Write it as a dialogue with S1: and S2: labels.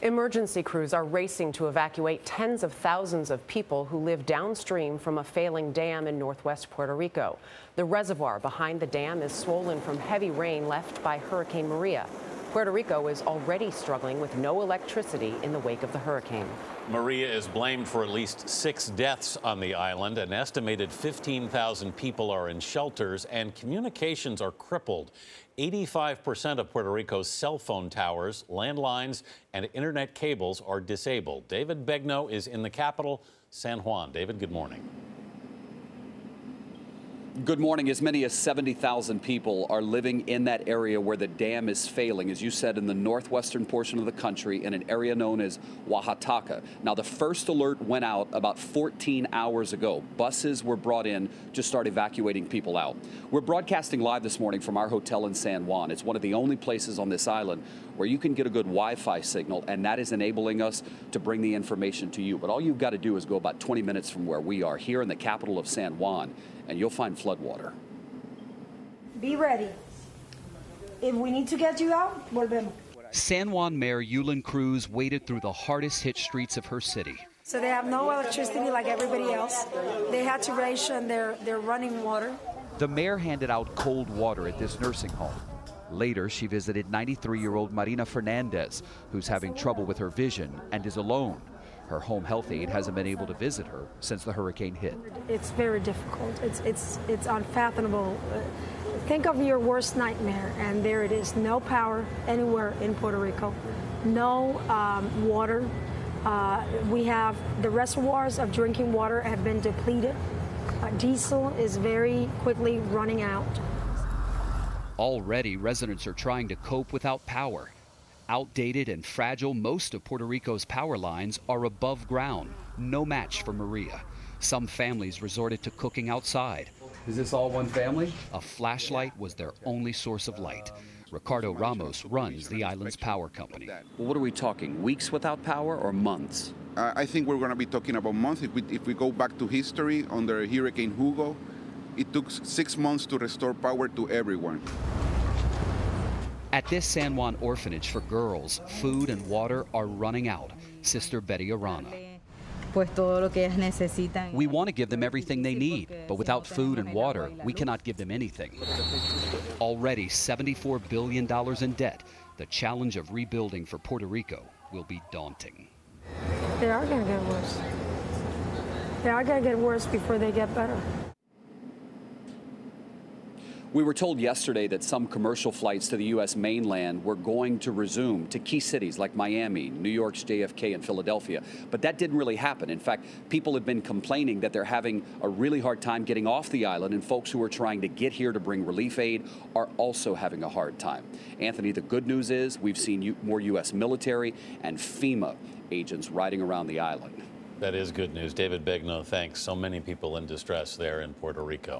S1: Emergency crews are racing to evacuate tens of thousands of people who live downstream from a failing dam in northwest Puerto Rico. The reservoir behind the dam is swollen from heavy rain left by Hurricane Maria. Puerto Rico is already struggling with no electricity in the wake of the hurricane.
S2: Maria is blamed for at least 6 deaths on the island. An estimated 15,000 people are in shelters and communications are crippled. 85% of Puerto Rico's cell phone towers, landlines, and internet cables are disabled. David Begnaud is in the capital, San Juan. David, good morning.
S3: Good morning. As many as 70,000 people are living in that area where the dam is failing, as you said, in the northwestern portion of the country in an area known as Oaxaca. Now, the first alert went out about 14 hours ago. Buses were brought in to start evacuating people out. We're broadcasting live this morning from our hotel in San Juan. It's one of the only places on this island where you can get a good Wi-Fi signal, and that is enabling us to bring the information to you. But all you've got to do is go about 20 minutes from where we are here in the capital of San Juan, and you'll find floodwater.
S4: Be ready. If we need to get you out, volvemos.
S5: San Juan Mayor Yulin Cruz waded through the hardest hit streets of her city.
S4: So they have no electricity like everybody else. They had to ration their running water.
S5: The mayor handed out cold water at this nursing home. Later, she visited 93-year-old Marina Fernandez, who's having trouble with her vision and is alone. Her home health aide hasn't been able to visit her since the hurricane hit.
S4: It's very difficult. It's unfathomable. Think of your worst nightmare, and there it is. No power anywhere in Puerto Rico. No water. We have the reservoirs of drinking water have been depleted. Diesel is very quickly running out.
S5: Already, residents are trying to cope without power. Outdated and fragile, most of Puerto Rico's power lines are above ground, no match for Maria. Some families resorted to cooking outside.
S3: Is this all one family?
S5: A flashlight was their only source of light. Ricardo Ramos runs the island's power company.
S3: Well, what are we talking, weeks without power or months?
S6: I think we're going to be talking about months. If we go back to history, under Hurricane Hugo, it took 6 months to restore power to everyone.
S5: At this San Juan orphanage for girls, food and water are running out. Sister Betty Arana. We want to give them everything they need, but without food and water, we cannot give them anything. Already $74 billion in debt, the challenge of rebuilding for Puerto Rico will be daunting.
S4: They are going to get worse. They are going to get worse before they get better.
S3: We were told yesterday that some commercial flights to the U.S. mainland were going to resume to key cities like Miami, New York's JFK, and Philadelphia. But that didn't really happen. In fact, people have been complaining that they're having a really hard time getting off the island, and folks who are trying to get here to bring relief aid are also having a hard time. Anthony, the good news is we've seen more U.S. military and FEMA agents riding around the island.
S2: That is good news. David Begnaud, thanks. So many people in distress there in Puerto Rico.